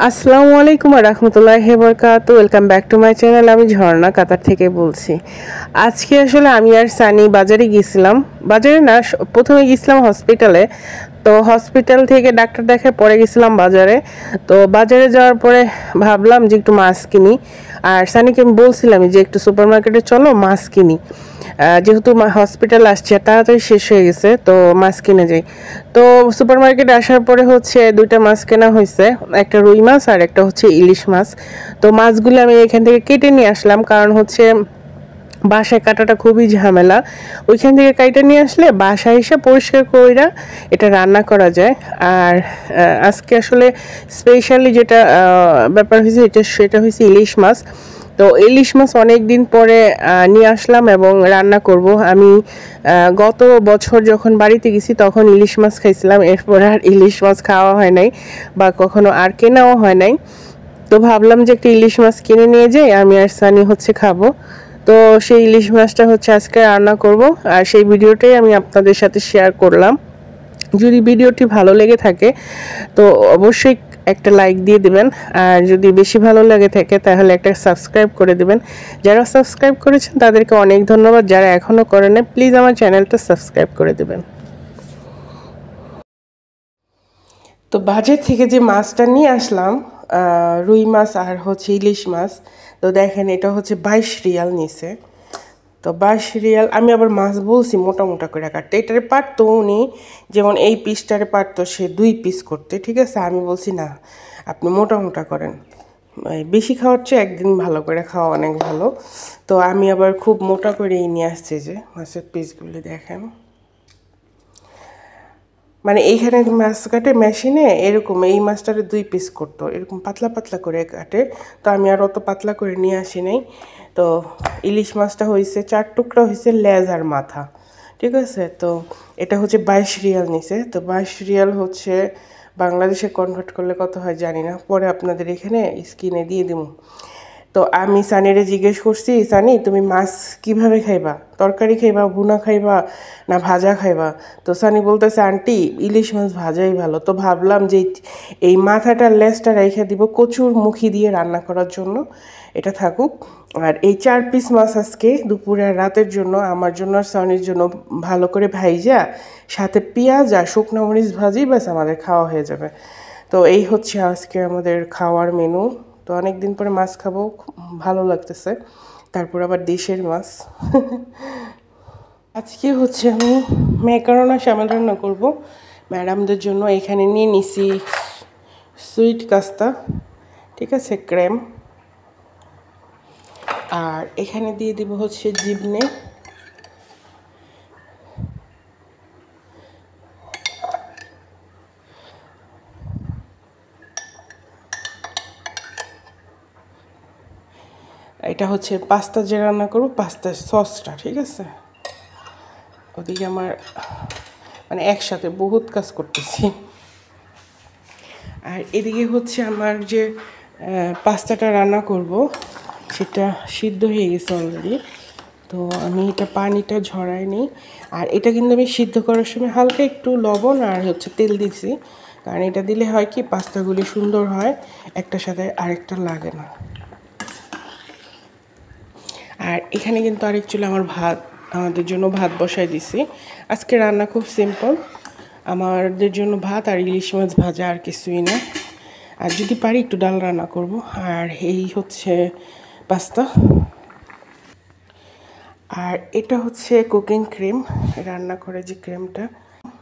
আসসালামু আলাইকুম ওয়া রাহমাতুল্লাহি ওয়া বারাকাতুহু। Welcome back to my channel. আমি ঝর্ণা কাতার থেকে বলছি। আজকে আসলে আমি আর সানি বাজারে গিয়েছিলাম। বাজারে না, প্রথমে গিয়েছিলাম হসপিটালে। তো হসপিটাল থেকে ডাক্তার দেখায় পরে গেছিলাম বাজারে। তো বাজারে যাওয়ার পরে ভাবলাম যে একটু মাছ কিনি। আর সানিকে আমি বলছিলাম যে একটু সুপার মার্কেটে চলো মাছ কিনি, যেহেতু হসপিটাল আসছে তাড়াতাড়ি শেষ হয়ে গেছে, তো মাছ কিনে যাই। তো সুপার মার্কেটে আসার পরে হচ্ছে দুইটা মাছ কেনা হয়েছে, একটা রুই মাছ আর একটা হচ্ছে ইলিশ মাছ। তো মাছগুলো আমি এখান থেকে কেটে নিয়ে আসলাম, কারণ হচ্ছে বাসায় কাটাটা খুবই ঝামেলা। ওইখান থেকে কাইটা নিয়ে আসলে বাসায় এসে পরিষ্কার কইরা এটা রান্না করা যায়। আর আজকে আসলে স্পেশালি যেটা ব্যাপার হয়েছে সেটা হয়েছে ইলিশ মাছ। তো ইলিশ মাছ অনেক দিন পরে নিয়ে আসলাম এবং রান্না করব। আমি গত বছর যখন বাড়িতে গেছি তখন ইলিশ মাছ খাইছিলাম, এরপর আর ইলিশ মাছ খাওয়া হয় নাই বা কখনো আর কেনাও হয় নাই। তো ভাবলাম যে একটা ইলিশ মাছ কিনে নিয়ে যাই, আমি আর সানি হচ্ছে খাবো। তো সেই ইলিশ মাছটা হচ্ছে আজকে রান্না করব, আর সেই ভিডিওটাই আমি আপনাদের সাথে শেয়ার করলাম। যদি ভিডিওটি ভালো লেগে থাকে তো অবশ্যই একটা লাইক দিয়ে দিবেন, আর যদি বেশি ভালো লেগে থাকে তাহলে একটা সাবস্ক্রাইব করে দিবেন। যারা সাবস্ক্রাইব করেছেন তাদেরকে অনেক ধন্যবাদ, যারা এখনও করেন না প্লিজ আমার চ্যানেলটা সাবস্ক্রাইব করে দিবেন। তো বাজার থেকে যে মাছটা নিয়ে আসলাম, রুই মাছ আর হচ্ছে ইলিশ মাছ, তো দেখেন এটা হচ্ছে 22 রিয়াল নিছে। তো 22 রিয়াল, আমি আবার মাছ বলছি মোটা মোটা করে কাটতে, এটারে পারতো উনি, যেমন এই পিসটারে পারতো সে 2 পিস করতে, ঠিক আছে। আমি বলছি না, আপনি মোটা মোটা করেন, বেশি খাওয়ার চেয়ে একদিন ভালো করে খাওয়া অনেক ভালো। তো আমি আবার খুব মোটা করেই নিয়ে আসছি, যে মাছের পিসগুলি দেখেন। মানে এইখানে মাছ কাটে মেশিনে, এরকম এই মাছটারে 2 পিস করতো, এরকম পাতলা পাতলা করে কাটে। তো আমি আর অত পাতলা করে নিয়ে আসি নাই। তো ইলিশ মাছটা হয়েছে 4 টুকরা, হয়েছে লেজ আর মাথা, ঠিক আছে। তো এটা হচ্ছে 22 রিয়াল নিছে। তো 22 রিয়াল হচ্ছে বাংলাদেশে কনভার্ট করলে কত হয় জানি না, পরে আপনাদের এখানে স্ক্রিনে দিয়ে দিব। তো আমি সানিরে জিজ্ঞেস করছি, সানি তুমি মাছ কিভাবে খাইবা, তরকারি খাইবা, ভুনা খাইবা, না ভাজা খাইবা? তো সানি বলতেছে আন্টি ইলিশ মাছ ভাজাই ভালো। তো ভাবলাম যে এই মাথাটার লেজটা রেখে দিব কচুর মুখি দিয়ে রান্না করার জন্য, এটা থাকুক। আর এই 4 পিস মাছ আজকে দুপুরে আর রাতের জন্য, আমার জন্য আর সানির জন্য ভালো করে ভাইজা সাথে পেঁয়াজ আর শুকনো মরিচ ভাজি, ব্যাস আমাদের খাওয়া হয়ে যাবে। তো এই হচ্ছে আজকে আমাদের খাওয়ার মেনু। তো অনেক দিন পরে মাছ খাবো, খুব ভালো লাগতেছে, তারপর আবার দেশের মাছ। আজকে হচ্ছে আমি ম্যাকারোনা শামেল রান্না করব ম্যাডামদের জন্য। এখানে নিয়ে নিছি সুইট কাস্তা, ঠিক আছে, ক্রেম। আর এখানে দিয়ে দিব হচ্ছে জিবনে। এটা হচ্ছে পাস্তা যে রান্না করবো, পাস্তার সসটা, ঠিক আছে। ওদিকে আমার মানে একসাথে বহুত কাজ করতেছি। আর এদিকে হচ্ছে আমার যে পাস্তাটা রান্না করব সেটা সিদ্ধ হয়ে গেছে অলরেডি। তো আমি এটা পানিটা ঝরাই নিই। আর এটা কিন্তু আমি সিদ্ধ করার সময় হালকা একটু লবণ আর হচ্ছে তেল দিছি, কারণ এটা দিলে হয় কি পাস্তাগুলি সুন্দর হয়, একটার সাথে আরেকটা লাগে না। আর এখানে কিন্তু আরেক চুলে আমার আমাদের জন্য ভাত বসাই দিছি। আজকে রান্না খুব সিম্পল, আমাদের জন্য ভাত আর ইলিশ মাছ ভাজা, আর কিছুই না। আর যদি পারি একটু ডাল রান্না করব। আর এই হচ্ছে পাস্তা। আর এটা হচ্ছে কুকিং ক্রিম, রান্না করে যে ক্রিমটা।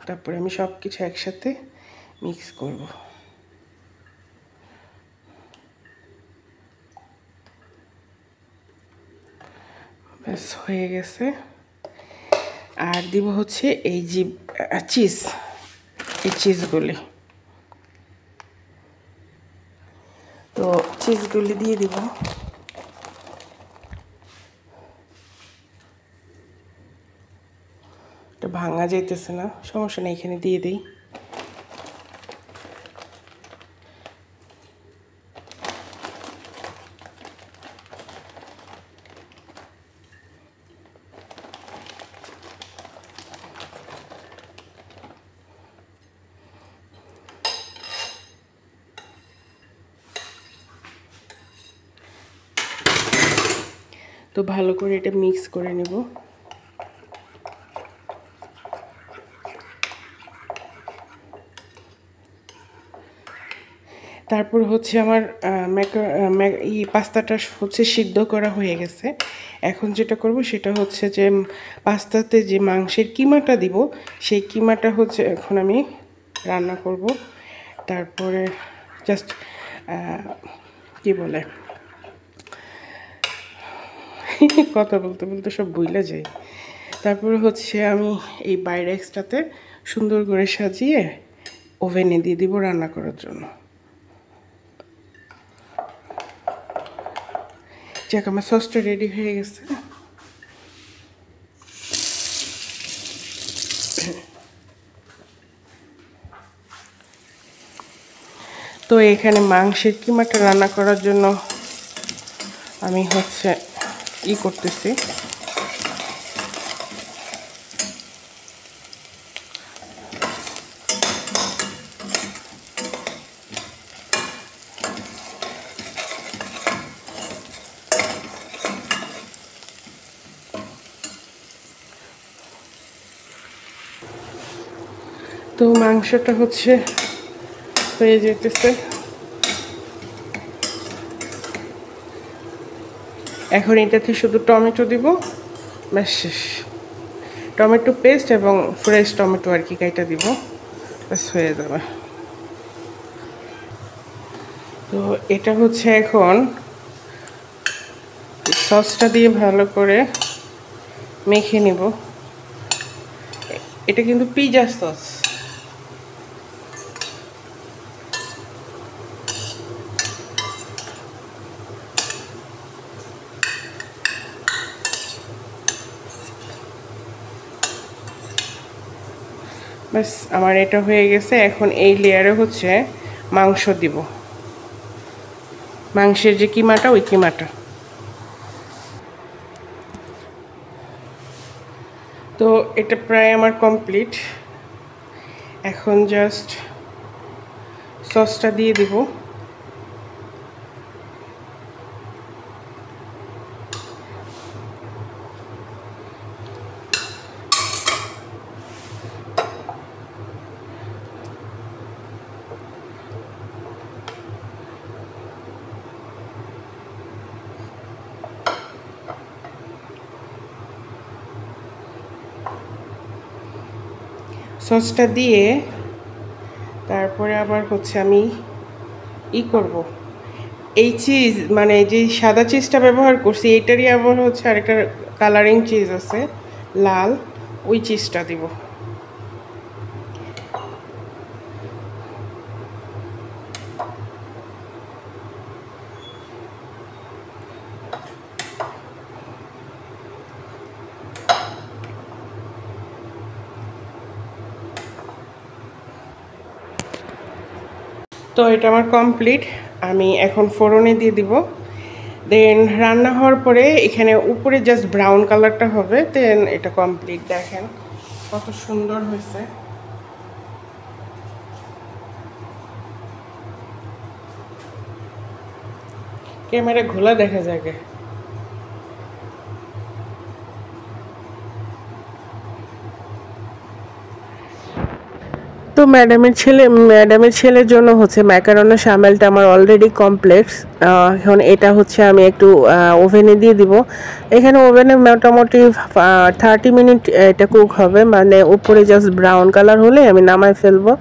তারপরে আমি সব কিছু একসাথে মিক্স করব। ব্যাস হয়ে গেছে। আর দিব হচ্ছে এই যে চিজ, এই চিজগুলি। তো চিজগুলি দিয়ে দিব। এটা ভাঙা যাইতেছে না, সমস্যা নেই, এখানে দিয়ে দিই। তো ভালো করে এটা মিক্স করে নেব। তারপর হচ্ছে আমার পাস্তাটা হচ্ছে সিদ্ধ করা হয়ে গেছে। এখন যেটা করব সেটা হচ্ছে যে পাস্তাতে যে মাংসের কিমাটা দিব সেই কিমাটা হচ্ছে এখন আমি রান্না করব। তারপরে জাস্ট কি বলে কথা বলতে বলতে সব ভুলে যাই। তারপরে হচ্ছে আমি এই বাইরেক্সটাতে সুন্দর করে সাজিয়ে ওভেনে দিয়ে দিব রান্না করার জন্য। যাক, আমার সসটা রেডি হয়ে গেছে। তো এখানে মাংসের কিমাটা রান্না করার জন্য আমি হচ্ছে করতেছি। তো মাংসটা হচ্ছে হয়ে যেতেছে। এখন এটাতে শুধু টমেটো দিব, ব্যাস শেষ। টমেটো পেস্ট এবং ফ্রেশ টমেটো আর কি কাইটা দিব, ব্যাস হয়ে যাবে। তো এটা হচ্ছে এখন সসটা দিয়ে ভালো করে মেখে নিব। এটা কিন্তু পিৎজা সস। ব্যাস আমার এটা হয়ে গেছে। এখন এই লেয়ারে হচ্ছে মাংস দিব, মাংসের যে কিমাটা ওই কিমাটা। তো এটা প্রায় আমার কমপ্লিট। এখন জাস্ট সসটা দিয়ে দিব। সসটা দিয়ে তারপরে আবার হচ্ছে আমি করব এই চিজ, মানে যে সাদা চিজটা ব্যবহার করছি এইটারই আবার হচ্ছে আরেকটা কালারিং চিজ আছে লাল, ওই চিজটা দিব। তো এটা আমার কমপ্লিট। আমি এখন ফোড়নে দিয়ে দিব। দেন রান্না হওয়ার পরে এখানে উপরে জাস্ট ব্রাউন কালারটা হবে, দেন এটা কমপ্লিট। দেখেন কত সুন্দর হয়েছে। ক্যামেরা ঘোলা দেখা যায়। তো ম্যাডামের ছেলের জন্য হচ্ছে ম্যাকারোনা শামেলটা আমার অলরেডি কমপ্লেক্স। এখন এটা হচ্ছে আমি একটু ওভেনে দিয়ে দিব। এখানে ওভেনে মোটামুটি 30 মিনিট এটা কুক হবে, মানে উপরে জাস্ট ব্রাউন কালার হলে আমি নামায় ফেলবো।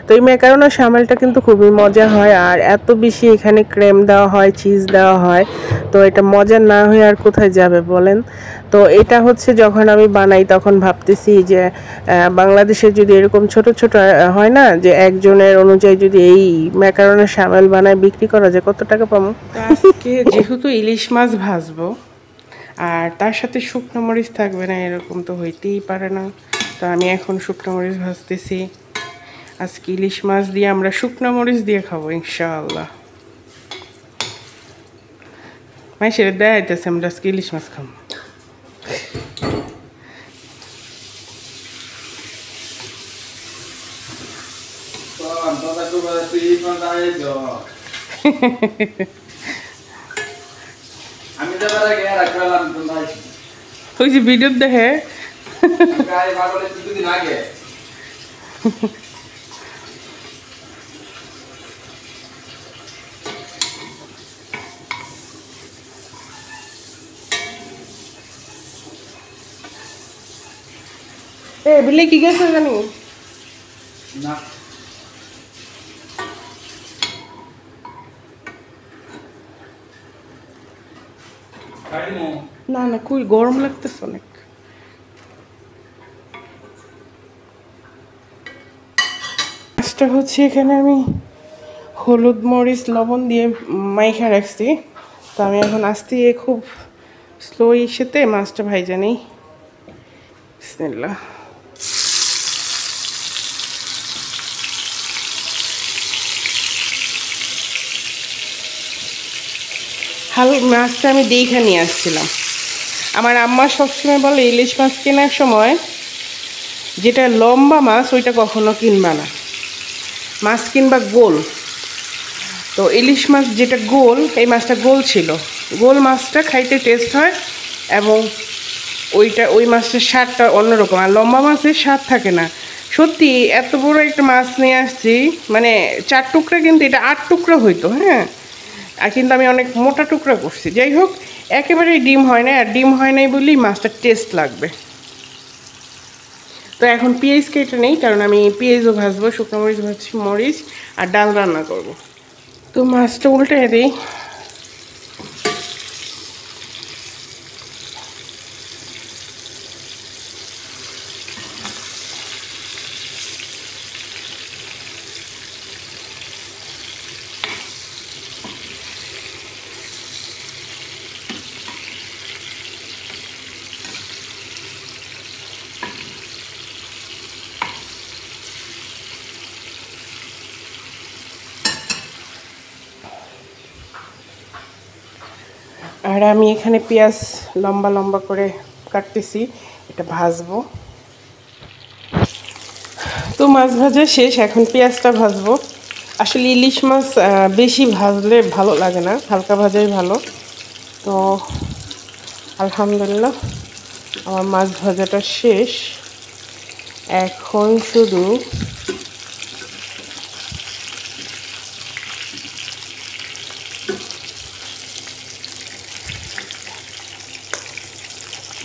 তো এই ম্যাকারোনা শামেলটা কিন্তু খুবই মজা হয়, আর এত বেশি এখানে ক্রিম দেওয়া হয়, চিজ দেওয়া হয়। তো এটা মজা না হয়ে আর কোথায় যাবে বলেন। তো এটা হচ্ছে যখন আমি বানাই তখন ভাবতেছি যে বাংলাদেশে যদি এরকম ছোট ছোট হয় না, যে একজনের অনুযায়ী যদি এই ম্যাকারোনা শামেল বানায় বিক্রি করা যায়, কত টাকা পাবো। আজকে যেহেতু ইলিশ মাছ ভাজবো আর তার সাথে শুকনো মরিচ থাকবে না, এরকম তো হইতেই পারে না। তো আমি এখন শুকনো মরিচ ভাজতেছি। আজকে ইলিশ মাছ দিয়ে আমরা শুকনো মরিচ দিয়ে খাবো ইনশাআল্লাহ। মাইশের দেয় আইতেছে আমরা আজকে ইলিশ মাছ খাবো। আমি তো ওই যে ভিডিও দেখে এ বিলে কি গেছে জানি না না না খুবই গরম লাগতেছে অনেক। মাছটা হচ্ছে এখানে আমি হলুদ মরিচ লবণ দিয়ে মাইখা রাখছি, তো আমি এখন আস্তে খুব স্লো ইসেতে মাছটা ভাইজা নেই। বিসমিল্লাহ। মাছটা আমি দেখে নিয়ে আসছিলাম। আমার আম্মা সবসময় বলে ইলিশ মাছ কেনার সময় যেটা লম্বা মাছ ওইটা কখনো কিনবা না, মাছ কিনবা গোল। তো ইলিশ মাছ যেটা গোল, এই মাছটা গোল ছিল, গোল মাছটা খাইতে টেস্ট হয় এবং ওই মাছের স্বাদটা অন্যরকম। আর লম্বা মাছের স্বাদ থাকে না। সত্যি এত বড় একটা মাছ নিয়ে আসছি, মানে 4 টুকরা, কিন্তু এটা 8 টুকরা হইতো। হ্যাঁ, আর কিন্তু আমি অনেক মোটা টুকরা করছি। যাই হোক, একেবারেই ডিম হয় না, আর ডিম হয় নাই বলেই মাছটা টেস্ট লাগবে। তো এখন পেঁয়াজ কেটে নেই, কারণ আমি পেঁয়াজও ভাজবো, শুকনো মরিচ ভাজছি, মরিচ আর ডাল রান্না করব। তো মাছটা উল্টে দিই। আর আমি এখানে পেঁয়াজ লম্বা লম্বা করে কাটতেছি, এটা ভাজবো। তো মাছ ভাজা শেষ, এখন পেঁয়াজটা ভাজবো। আসলে ইলিশ মাছ বেশি ভাজলে ভালো লাগে না, হালকা ভাজাই ভালো। তো আলহামদুলিল্লাহ আমার মাছ ভাজাটা শেষ। এখন শুধু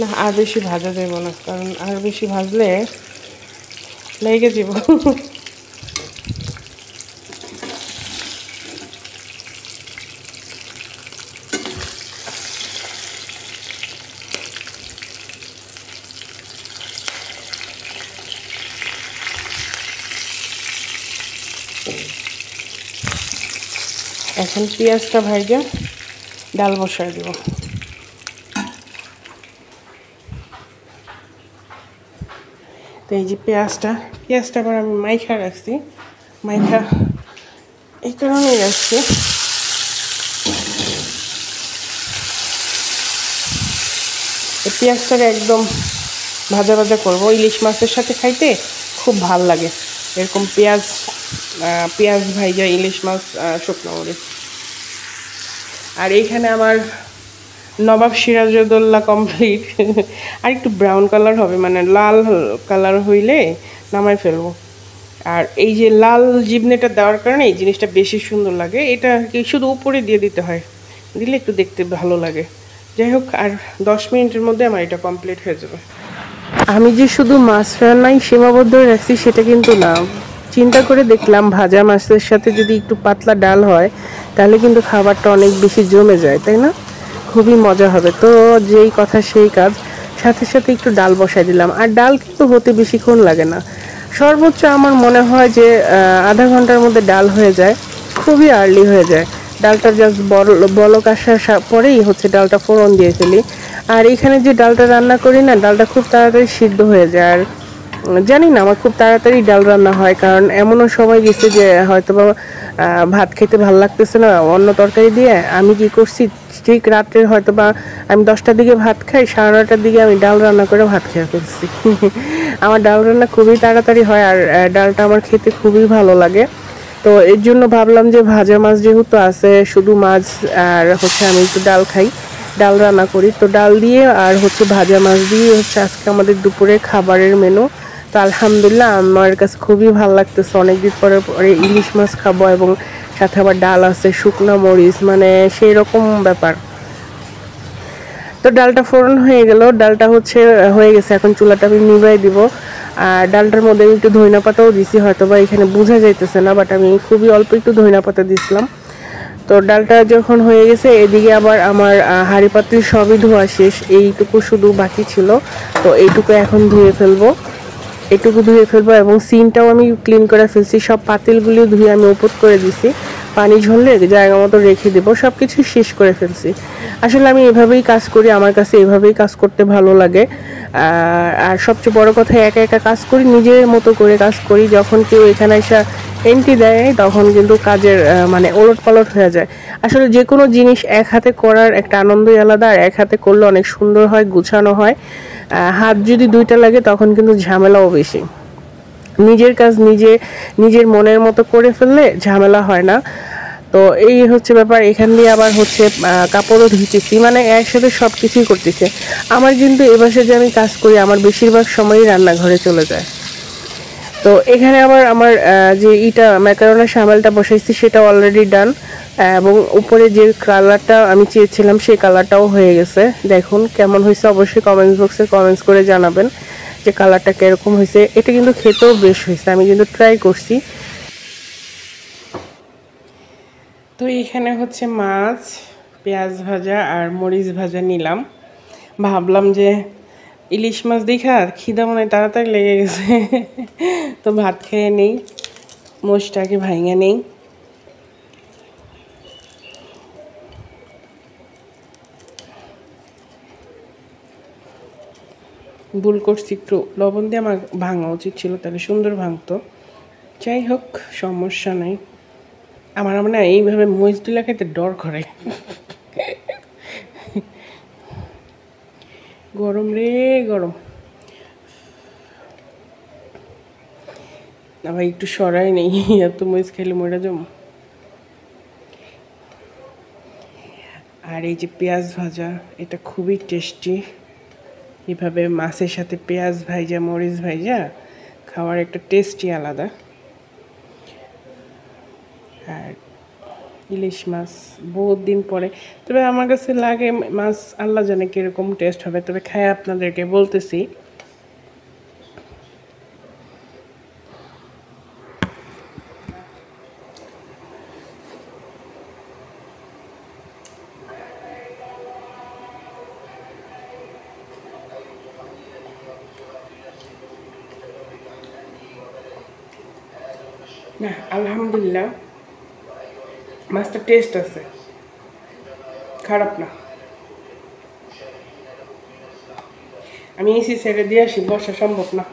না, আর বেশি ভাজা যাব না, কারণ আর বেশি ভাজলে লেগে যাব। এখন পেঁয়াজটা ভাজা ডাল বসায় দেব। তো এই যে পেঁয়াজটা আবার আমি মাইখা রাখছি, মাইখা এই কারণেই রাখছি, এই পেঁয়াজটাকে একদম ভাজা ভাজা করবো। ইলিশ মাছের সাথে খাইতে খুব ভাল লাগে এরকম পেঁয়াজ ভাইজা ইলিশ মাছ শুকনো মরিচ। আর এইখানে আমার নবাব সিরাজউদ্দৌলা কমপ্লিট। আর একটু ব্রাউন কালার হবে, মানে লাল কালার হইলে নামাই ফেলবো। আর এই যে লাল জিবনেটা দেওয়ার কারণে এই জিনিসটা বেশি সুন্দর লাগে। এটা কি শুধু উপরে দিয়ে দিতে হয়, দিলে একটু দেখতে ভালো লাগে। যাই হোক, আর 10 মিনিটের মধ্যে আমার এটা কমপ্লিট হয়ে যাবে। আমি যে শুধু মাছ রান্নাই সীমাবদ্ধ রাখছি সেটা কিন্তু না। চিন্তা করে দেখলাম ভাজা মাছের সাথে যদি একটু পাতলা ডাল হয় তাহলে কিন্তু খাবারটা অনেক বেশি জমে যায়, তাই না? খুবই মজা হবে। তো যেই কথা সেই কাজ, সাথে সাথে একটু ডাল বসাই দিলাম। আর ডাল কিন্তু হতে বেশিক্ষণ লাগে না, সর্বোচ্চ আমার মনে হয় যে আধা ঘন্টার মধ্যে ডাল হয়ে যায়, খুবই আর্লি হয়ে যায়। ডালটা জাস্ট বলক আসার পরেই হচ্ছে ডালটা ফোড়ন দিয়ে ফেলি। আর এখানে যে ডালটা রান্না করি না, ডালটা খুব তাড়াতাড়ি সিদ্ধ হয়ে যায়। আর জানি না, আমার খুব তাড়াতাড়ি ডাল রান্না হয়, কারণ এমনও সময় গেছে যে হয়তো বা ভাত খেতে ভালো লাগতেছে না অন্য তরকারি দিয়ে। আমি কি করছি, ঠিক রাত্রে হয়তো বা আমি 10টার দিকে ভাত খাই, 9:30টার দিকে আমি ডাল রান্না করে ভাত খেয়ে ফেলছি। আমার ডাল রান্না খুবই তাড়াতাড়ি হয়, আর ডালটা আমার খেতে খুবই ভালো লাগে। তো এর জন্য ভাবলাম যে ভাজা মাছ যেহেতু আছে, শুধু মাছ আর হচ্ছে আমি একটু ডাল খাই, ডাল রান্না করি। তো ডাল দিয়ে আর হচ্ছে ভাজা মাছ দিয়ে হচ্ছে আজকে আমাদের দুপুরের খাবারের মেনু। তো আলহামদুলিল্লাহ আমার কাছে খুবই ভালো লাগতেছে, অনেকদিন পরে পরে ইলিশ মাছ খাবো এবং সাথে আবার ডাল আছে, শুকনো মরিচ, মানে সেই রকম ব্যাপার। তো ডালটা ফোড়ন হয়ে গেল, ডালটা হচ্ছে হয়ে গেছে, এখন চুলাটা আমি নিভাই দিব। আর ডালটার মধ্যে আমি একটু ধইনা পাতাও দিছি, হয়তো বা এখানে বোঝা যাইতেছে না, বাট আমি খুবই অল্প একটু ধইনা পাতা দিছিলাম। তো ডালটা যখন হয়ে গেছে, এদিকে আবার আমার হাঁড়ি পাতিল সবই ধোয়া শেষ, এইটুকু শুধু বাকি ছিল। তো এইটুকু এখন ধুয়ে ফেলবো, এটুকু ধুয়ে ফেলবো এবং সিনটাও আমি ক্লিন করে ফেলছি, সব পাতিলগুলি ধুয়ে আমি উপর করে দিছি, পানি ঝরলে জায়গা মতো রেখে দেবো, সব কিছু শেষ করে ফেলছি। আসলে আমি এভাবেই কাজ করি, আমার কাছে এভাবেই কাজ করতে ভালো লাগে। আর সবচেয়ে বড় কথা, একা একা কাজ করি, নিজের মতো করে কাজ করি। যখন কেউ এখানে এসে এন্ট্রি দেয় তখন কিন্তু কাজের মানে ওলট পালট হয়ে যায়। আসলে যে কোনো জিনিস এক হাতে করার একটা আনন্দই আলাদা, আর এক হাতে করলে অনেক সুন্দর হয়, গুছানো হয়। হাত যদি দুইটা লাগে তখন কিন্তু ঝামেলাও বেশি। নিজের কাজ নিজের মনের মতো করে ফেললে ঝামেলা হয় না। তো এই হচ্ছে ব্যাপার। এখান দিয়ে আবার হচ্ছে কাপড়ও ধুইতেছি, মানে একসাথে সব কিছুই করতেছে। আমার কিন্তু এ বাসায় যে আমি কাজ করি, আমার বেশিরভাগ সময়ই রান্নাঘরে চলে যায়। তো এখানে আবার আমার যে ম্যাকারোনা সামালটা বসাইছি সেটা অলরেডি ডান, এবং উপরে যে কালারটা আমি চেয়েছিলাম সেই কালারটাও হয়ে গেছে। দেখুন কেমন হয়েছে, অবশ্যই কমেন্টস বক্সে কমেন্টস করে জানাবেন যে কালারটা কিরকম হয়েছে। এটা কিন্তু খেতেও বেশ হয়েছে, আমি কিন্তু ট্রাই করছি। তো এখানে হচ্ছে মাছ, পেঁয়াজ ভাজা আর মরিচ ভাজা নিলাম। ভাবলাম যে ইলিশ মাছ দেখা খিদা মনে হয় তাড়াতাড়ি লেগে গেছে, তো ভাত খেয়ে নেই, মোষটাকে ভাঙে নেই। ভুল করছি, একটু লবণ দিয়ে আমার ভাঙা উচিত ছিল, তাহলে সুন্দর ভাঙতো। যাই হোক, সমস্যা নাই। আমার মানে এইভাবে মরিচ তুলা খেতে ডর করে। গরম রে গরম। আবার একটু সরাই নেই, এত মরিচ খেলে মরে যাবো। আর এই যে পেঁয়াজ ভাজা, এটা খুবই টেস্টি। এভাবে মাছের সাথে পেঁয়াজ ভাইজা, মরিচ ভাইজা খাওয়ার একটা টেস্টই আলাদা। আর ইলিশ মাছ বহুত দিন পরে, তবে আমার কাছে লাগে মাছ আল্লাহ জানে কীরকম টেস্ট হবে, তবে খায় আপনাদেরকে বলতেছি। না, আলহামদুলিল্লাহ মাছটা টেস্ট আছে, খারাপ না। আমি এসি ছেড়ে দিয়ে আসি, বসা সম্ভব না।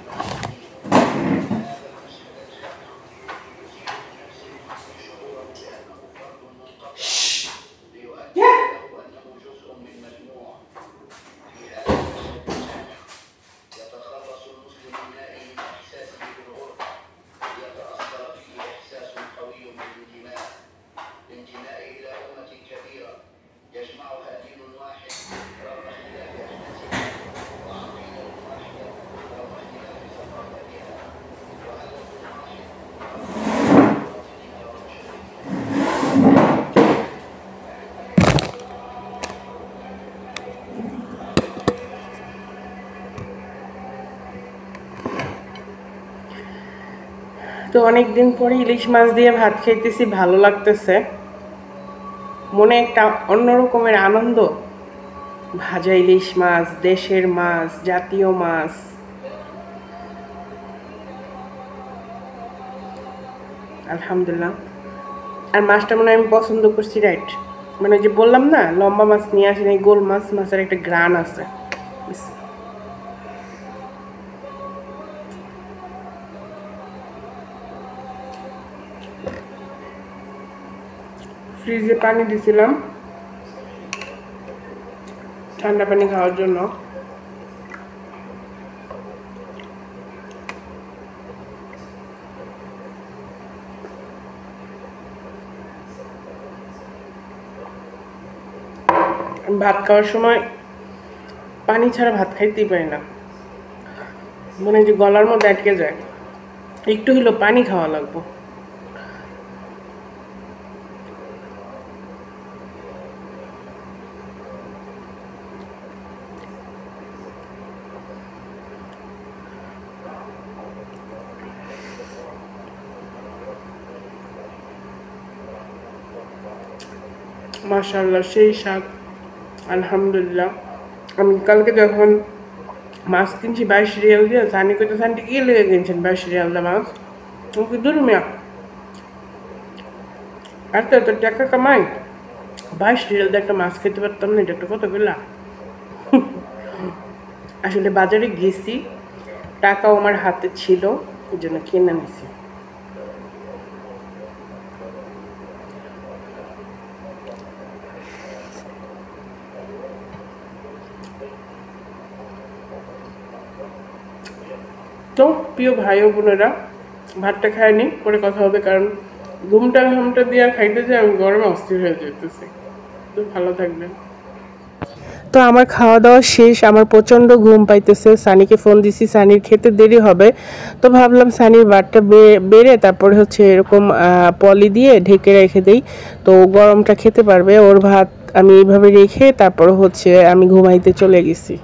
তো অনেক দিন পরে ইলিশ মাছ দিয়ে ভাত খাইতেছি, ভালো লাগতেছে, মনে একটা অন্যরকমের আনন্দ। ভাজা ইলিশ মাছ, দেশের মাছ, জাতীয় মাছ, আলহামদুলিল্লাহ। আর মাছটা মনে হয় আমি পছন্দ করছি, রাইট। মানে যে বললাম না, লম্বা মাছ নিয়ে আসি নাই, গোল মাছ, মাছের একটা গ্রান আছে। ফ্রিজে পানি দিছিলাম ঠান্ডা পানি খাওয়ার জন্য। ভাত খাওয়ার সময় পানি ছাড়া ভাত খাইতেই পারি না, মনে হয় যে গলার মধ্যে আটকে যায়, একটু হলো পানি খাওয়া লাগবো। মাশাআল্লাহ, সেই স্বাদ, আলহামদুলিল্লাহ। আমি কালকে যখন মাছ কিনছি 22 রিয়াল দিয়ে, সানি কইতে সানটি কি লেগে কিনছেন 22 রিয়াল দা মাছ? ওকে দূর মিয়া, এত এত টাকা কামাই, 22 রিয়াল দিয়ে একটা মাছ খেতে পারতাম না, এটা একটা কত গেলা। আসলে বাজারে গেছি, টাকাও আমার হাতে ছিল, এই জন্য কিনে নিছি। তো প্রিয় ভাই ও বোনেরা, ভাতটা খাইনি, পরে কথা হবে, কারণ ঘুমটা দিয়ে আর খাইতে যাই আমি গরমে অস্থির হয়ে যেতেছি। তো ভালো থাকবেন। তো আমার খাওয়া দাওয়া শেষ, আমার প্রচণ্ড ঘুম পাইতেছে। সানিকে ফোন দিছি, সানির খেতে দেরি হবে, তো ভাবলাম সানির ভাতটা বেড়ে তারপরে হচ্ছে এরকম পলি দিয়ে ঢেকে রেখে দেই, তো গরমটা খেতে পারবে। ওর ভাত আমি এইভাবে রেখে তারপর হচ্ছে আমি ঘুমাইতে চলে গেছি।